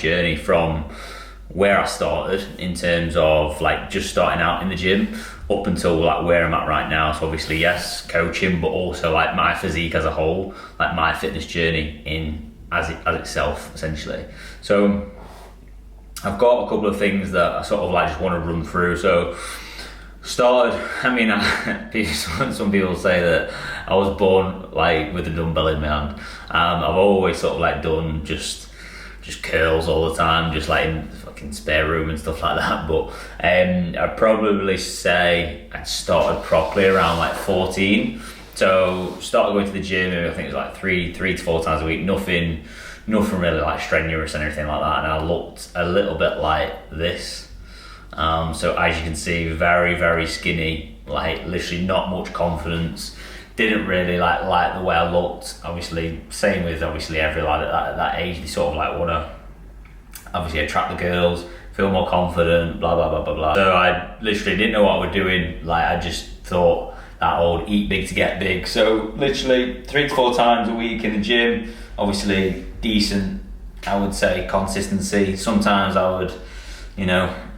journey from where I started in terms of like just starting out in the gym up until like where I'm at right now. So obviously, yes, coaching, but also like my physique as a whole, like my fitness journey in as itself, essentially. So I've got a couple of things that I sort of like just want to run through. So started, I mean, some people say that I was born like with a dumbbell in my hand. I've always sort of like done just curls all the time, just like in the fucking spare room and stuff like that. But I'd probably say I started properly around like 14. So started going to the gym, I think it was like three to four times a week. Nothing really like strenuous and everything like that. And I looked a little bit like this. So as you can see, very, very skinny, like literally not much confidence. Didn't really like the way I looked. Obviously, same with every lad at that age. They sort of like want to obviously attract the girls, feel more confident, blah blah blah blah blah. So I literally didn't know what I was doing. Like I just thought that old eat big to get big. So literally 3 to 4 times a week in the gym. Obviously decent, I would say, consistency. Sometimes I would,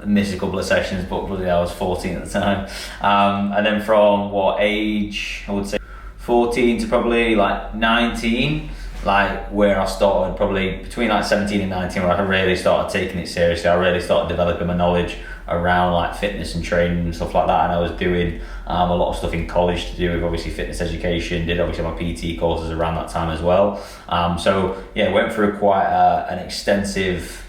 miss a couple of sessions, but really I was 14 at the time. And then from what age, I would say 14 to probably like 19, like where I started probably between like 17 and 19, where I really started taking it seriously. I really started developing my knowledge around like fitness and training and stuff like that. And I was doing a lot of stuff in college to do with obviously fitness education, did obviously my PT courses around that time as well. So yeah, went through quite an extensive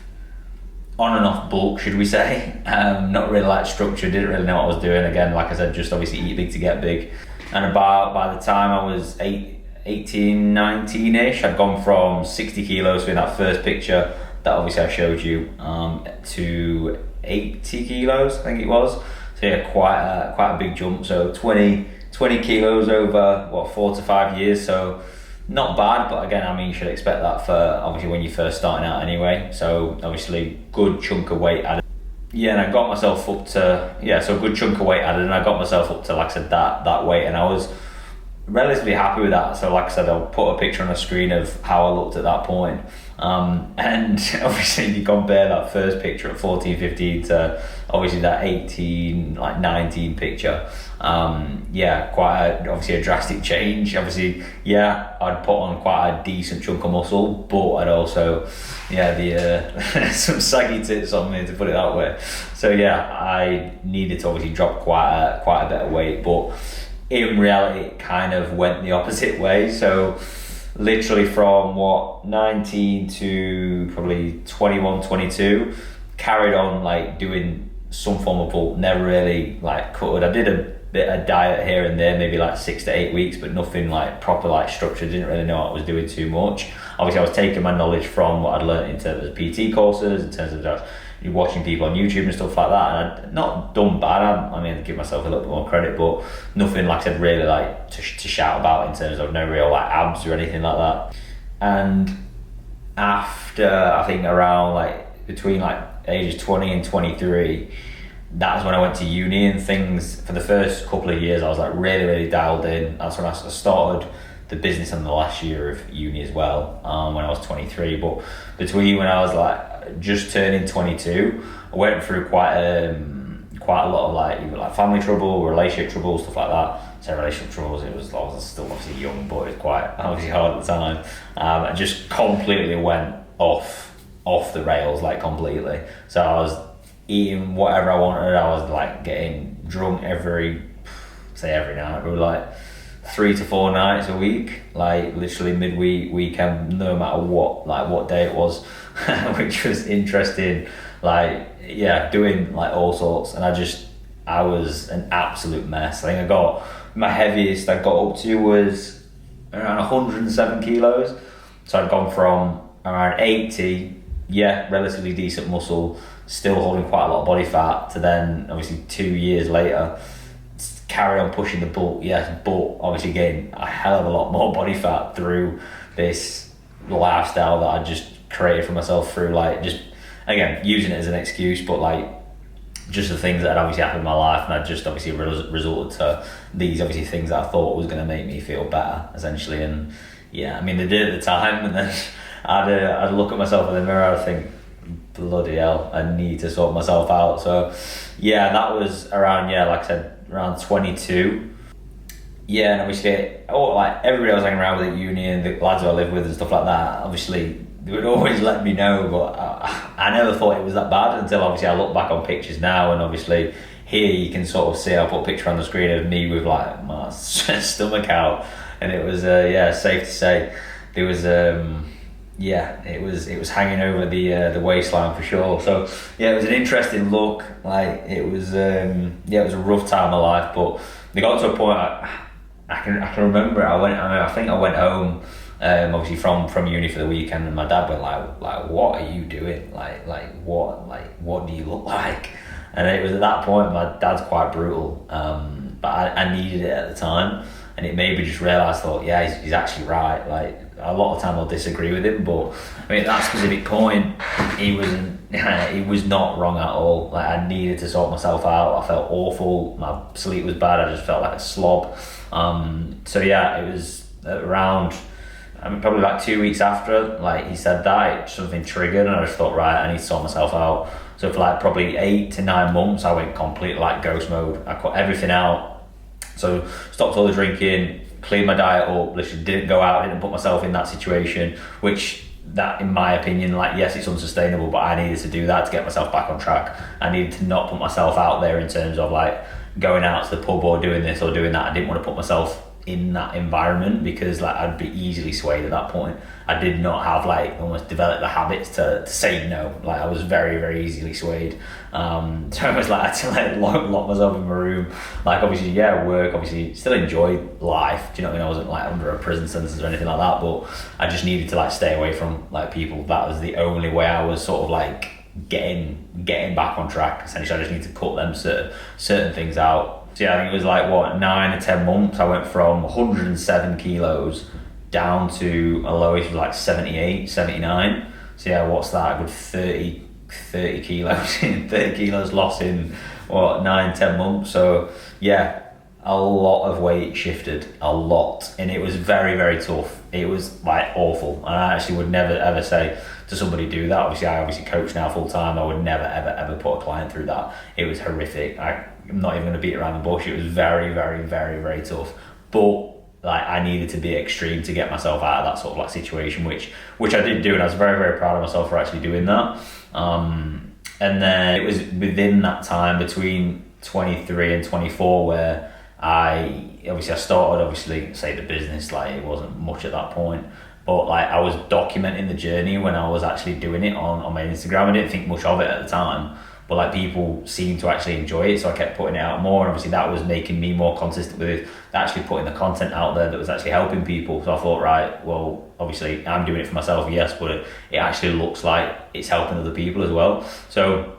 on and off bulk, should we say. Not really like structure, didn't really know what I was doing. Again, like I said, just obviously eat big to get big. And by the time I was 18, 19-ish, I'd gone from 60 kilos in that first picture that obviously I showed you to 80 kilos, I think it was. So yeah, quite a big jump. So 20 kilos over 4 to 5 years. So not bad, but again, I mean, you should expect that for obviously when you're first starting out anyway. So obviously good chunk of weight added. Yeah, and I got myself up to, so a good chunk of weight added, and I got myself up to, like I said, that weight, and I was relatively happy with that. So like I said, I'll put a picture on the screen of how I looked at that point. And obviously you compare that first picture at 14, 15 to obviously that 18, like 19 picture. Obviously a drastic change. Obviously, I'd put on quite a decent chunk of muscle, but I'd also, some saggy tits on me, to put it that way. So I needed to obviously drop quite a bit of weight, but in reality, it kind of went the opposite way. So literally from 19 to probably 21, 22, carried on like doing some form of bulk, never really like cut. I did a bit of diet here and there, maybe like 6 to 8 weeks, but nothing like proper like structured. Didn't really know what I was doing too much. Obviously I was taking my knowledge from what I'd learned in terms of PT courses, in terms of watching people on YouTube and stuff like that, and I'd not done bad. I mean, I'd give myself a little bit more credit, but nothing, like I said, really like to shout about in terms of no real like abs or anything like that. And after, I think around like between like ages 20 and 23, that's when I went to uni, and things for the first couple of years I was like really dialed in. That's when I started the business in the last year of uni as well, when I was 23. But between when I was like just turning 22, I went through quite a lot of like either like family trouble, relationship trouble, stuff like that. So relationship troubles, I was still obviously young, but it was quite obviously hard at the time. I just completely went off the rails, like completely. So I was eating whatever I wanted. I was like getting drunk every night. We were like 3 to 4 nights a week, like literally midweek, weekend, no matter what day it was, which was interesting. Doing like all sorts, and I was an absolute mess. I think my heaviest I got up to was around 107 kilos. So I'd gone from around 80, relatively decent muscle, still holding quite a lot of body fat, to then obviously 2 years later carry on pushing the bulk, but obviously getting a hell of a lot more body fat through this lifestyle that I just created for myself through like just, again, using it as an excuse, but like just the things that had obviously happened in my life, and I just obviously resorted to these obviously things that I thought was going to make me feel better, essentially. And I mean, they did at the time, and then I'd look at myself in the mirror, I'd think, bloody hell, I need to sort myself out. So yeah, that was around, like I said, around 22. Yeah, and obviously, like everybody I was hanging around with at uni and the lads who I lived with and stuff like that, obviously they would always let me know, but I never thought it was that bad until obviously I look back on pictures now, and obviously here you can sort of see, I put a picture on the screen of me with like my stomach out, and it was safe to say there was it was hanging over the waistline for sure. So yeah, it was an interesting look. Like it was it was a rough time of life, but they got to a point I can remember. I think I went home obviously from uni for the weekend, and my dad went like what are you doing? Like what do you look like? And it was at that point, my dad's quite brutal, but I needed it at the time, and it made me just realise, thought, yeah, he's actually right. Like a lot of time I'll disagree with him, but I mean at that specific point, he was not wrong at all. Like I needed to sort myself out. I felt awful. My sleep was bad. I just felt like a slob. So yeah, it was around. Probably like 2 weeks after, like he said that, something triggered, and I just thought, right, I need to sort myself out. So for like probably 8 to 9 months, I went complete like ghost mode. I cut everything out. So stopped all the drinking, cleaned my diet up, literally didn't go out, didn't put myself in that situation, which that, in my opinion, like yes, it's unsustainable, but I needed to do that to get myself back on track. I needed to not put myself out there in terms of like going out to the pub or doing this or doing that. I didn't want to put myself in that environment because like I'd be easily swayed at that point. I did not have like almost developed the habits to say no. Like I was very, very easily swayed. So I was like I had to like lock myself in my room. Like obviously work, obviously still enjoy life. Do you know what I mean? I wasn't like under a prison sentence or anything like that, but I just needed to like stay away from like people. That was the only way I was sort of like getting back on track. Essentially I just need to cut them certain things out. So yeah, I think it was like 9 or 10 months. I went from 107 kilos down to a lowest of like 78, 79. So yeah, what's that? A good 30 kilos 30 kilos lost in 9-10 months. So yeah, a lot of weight shifted, a lot, and it was very, very tough. It was like awful, and I actually would never ever say to somebody do that. I coach now full time. I would never ever put a client through that. It was horrific. I'm not even going to beat around the bush. It was very, very, very, very tough. But like I needed to be extreme to get myself out of that sort of like situation, which I did do, and I was very, very proud of myself for actually doing that. And then it was within that time between 23 and 24 where I started say the business. Like it wasn't much at that point, but like I was documenting the journey when I was actually doing it on my Instagram. I didn't think much of it at the time, but like people seemed to actually enjoy it, so I kept putting it out more, and obviously that was making me more consistent with actually putting the content out there that was actually helping people. So I thought, right, well obviously I'm doing it for myself, yes, but it actually looks like it's helping other people as well. So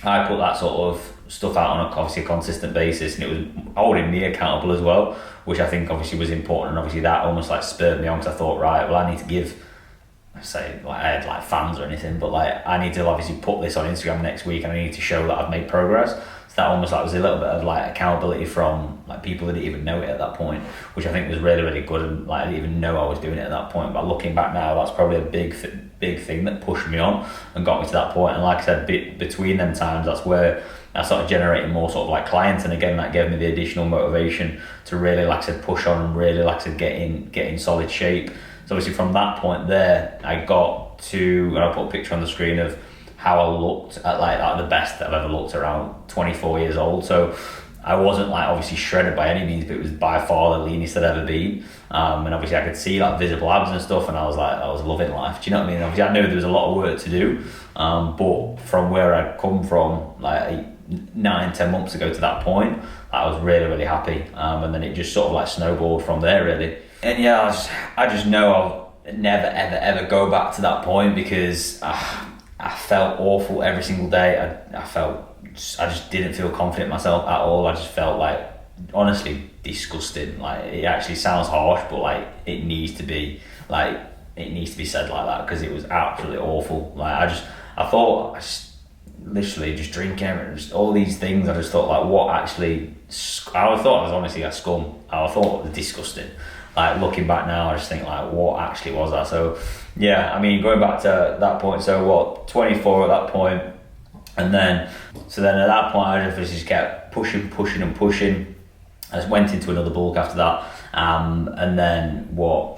I put that sort of stuff out on a consistent basis, and it was holding me accountable as well, which I think obviously was important, and obviously that almost like spurred me on, because I thought, right, well I need to give, say like I had like fans or anything, but like I need to obviously put this on Instagram next week, and I need to show that I've made progress. So that almost like was a little bit of like accountability from like people that didn't even know it at that point, which I think was really, really good, and like I didn't even know I was doing it at that point. But looking back now, that's probably a big thing that pushed me on and got me to that point. And like I said, between them times, that's where I started generating more sort of like clients, and again that gave me the additional motivation to really, like I said, push on and really, like I said, get in solid shape. So obviously from that point there, I got to, and I put a picture on the screen of how I looked at like the best that I've ever looked around 24 years old. So I wasn't like obviously shredded by any means, but it was by far the leanest I'd ever been. And obviously I could see like visible abs and stuff, and I was loving life. Do you know what I mean? Obviously I knew there was a lot of work to do, but from where I'd come from like 9-10 months ago to that point, I was really, really happy. And then it just sort of like snowballed from there really. And yeah, I just know I'll never ever go back to that point, because I felt awful every single day. I just didn't feel confident in myself at all. I just felt like, honestly, disgusting. Like it actually sounds harsh, but like it needs to be said like that, because it was absolutely awful. Like I thought literally just drinking and just all these things. I just thought like what actually, I thought I was honestly a scum. I thought it was disgusting. like looking back now, I just think like, what actually was that? So yeah, I mean, going back to that point, so what, 24 at that point, and then at that point I just kept pushing. I just went into another bulk after that, and then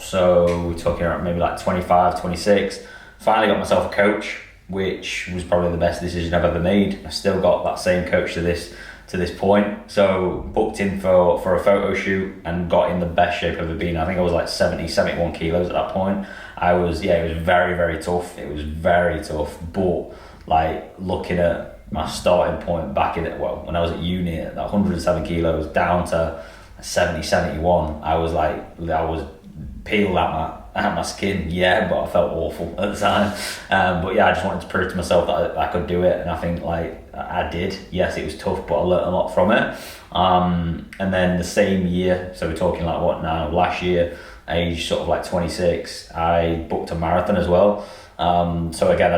so we're talking about maybe like 25, 26, finally got myself a coach, which was probably the best decision I've ever made. I still got that same coach to this point. So booked in for a photo shoot and got in the best shape I've ever been. I think I was like 71 kilos at that point. It was very, very tough. It was very tough. But like looking at my starting point back when I was at uni at 107 kilos down to 71, I was peeled out my skin, but I felt awful at the time. But yeah, I just wanted to prove to myself that I could do it, and I think like I did. Yes, it was tough, but I learned a lot from it. And then the same year, so we're talking like what now? Last year, age sort of like 26, I booked a marathon as well. So again,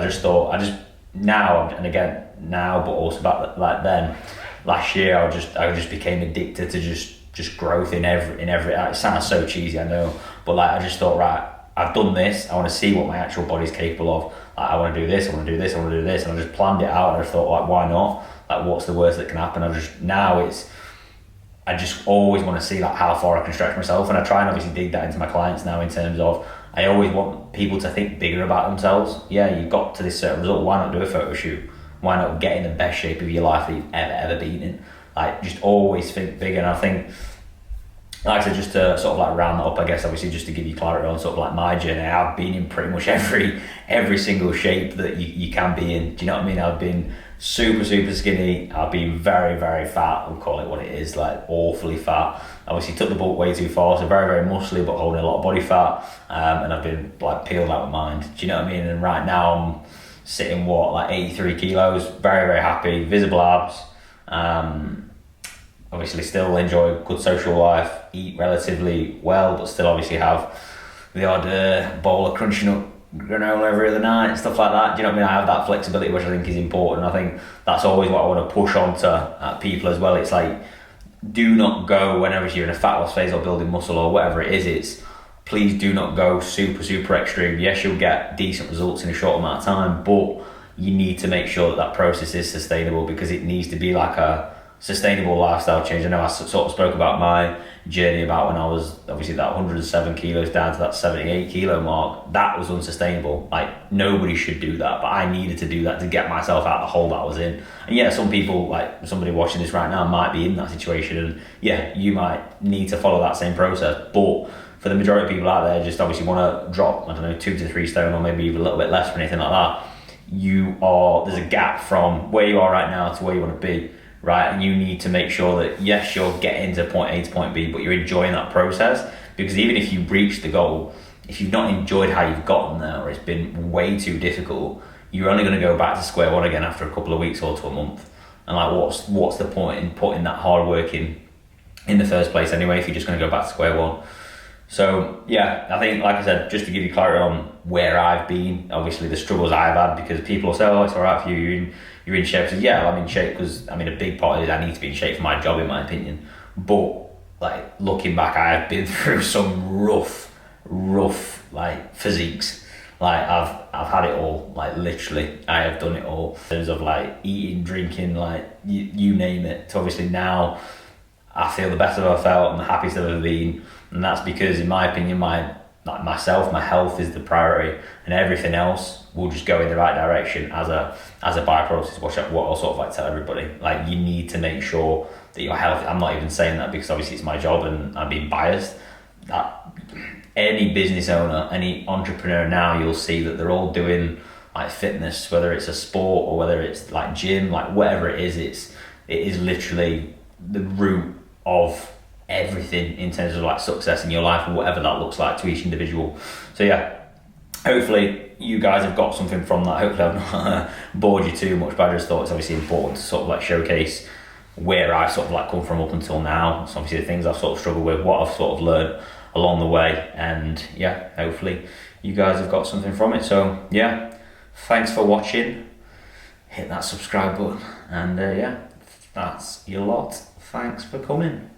now, but also back like then, last year, I just became addicted to just growth in every. It sounds so cheesy, I know, but like I just thought, right, I've done this. I want to see what my actual body's capable of. Like, I want to do this. I want to do this. I want to do this, and I just planned it out. And I just thought, like, why not? Like, what's the worst that can happen? I just always want to see like how far I can stretch myself, and I try and obviously dig that into my clients now in terms of I always want people to think bigger about themselves. Yeah, you got to this certain result. Why not do a photo shoot? Why not get in the best shape of your life that you've ever been in? Like, just always think bigger. And I think, like I said, just to sort of like round that up, I guess, obviously just to give you clarity on sort of like my journey, I've been in pretty much every single shape that you can be in. Do you know what I mean? I've been super skinny. I've been very, very fat. We'll call it what it is, like awfully fat. Obviously took the bulk way too far, so very, very muscly, but holding a lot of body fat. And I've been like peeled out of mind. Do you know what I mean? And right now I'm sitting like 83 kilos, very, very happy, visible abs. Obviously still enjoy good social life, eat relatively well, but still obviously have the odd bowl of crunching up granola every other night and stuff like that. Do you know what I mean? I have that flexibility, which I think is important. I think that's always what I want to push on to people as well. It's like, do not go whenever you're in a fat loss phase or building muscle or whatever it is, please do not go super extreme. Yes, you'll get decent results in a short amount of time, but you need to make sure that process is sustainable, because it needs to be like a sustainable lifestyle change. I know I sort of spoke about my journey about when I was obviously that 107 kilos down to that 78 kilo mark. That was unsustainable. Like, nobody should do that, but I needed to do that to get myself out of the hole that I was in. And yeah, some people, like somebody watching this right now, might be in that situation, and yeah, you might need to follow that same process. But for the majority of people out there, just obviously want to drop, 2 to 3 stone, or maybe even a little bit less or anything like that, there's a gap from where you are right now to where you want to be. Right, and you need to make sure that yes, you're getting to point A to point B, but you're enjoying that process, because even if you reach the goal, if you've not enjoyed how you've gotten there, or it's been way too difficult, you're only going to go back to square one again after a couple of weeks or to a month. And like, what's the point in putting that hard work in the first place anyway, if you're just going to go back to square one? So yeah, I think, like I said, just to give you clarity on where I've been, obviously the struggles I've had, because people will say, oh, it's all right for you, you're in shape. So yeah, I'm in shape because, a big part of it is I need to be in shape for my job, in my opinion. But like, looking back, I have been through some rough like physiques. Like, I've had it all, like literally, I have done it all in terms of like eating, drinking, like you name it. So obviously now I feel the best I've ever felt and the happiest I've ever been, and that's because, in my opinion, my health is the priority, and everything else will just go in the right direction as a byproduct. What I'll sort of like tell everybody, like, you need to make sure that you're healthy. I'm not even saying that because obviously it's my job and I'm being biased. That any business owner, any entrepreneur now, you'll see that they're all doing like fitness, whether it's a sport or whether it's like gym, like whatever it is literally the root of everything in terms of like success in your life, or whatever that looks like to each individual. So yeah, hopefully you guys have got something from that. Hopefully I've not bored you too much, but I just thought it's obviously important to sort of like showcase where I sort of like come from up until now. So obviously the things I've sort of struggled with, what I've sort of learned along the way, and yeah, hopefully you guys have got something from it. So yeah, thanks for watching, hit that subscribe button, and yeah, that's your lot. Thanks for coming.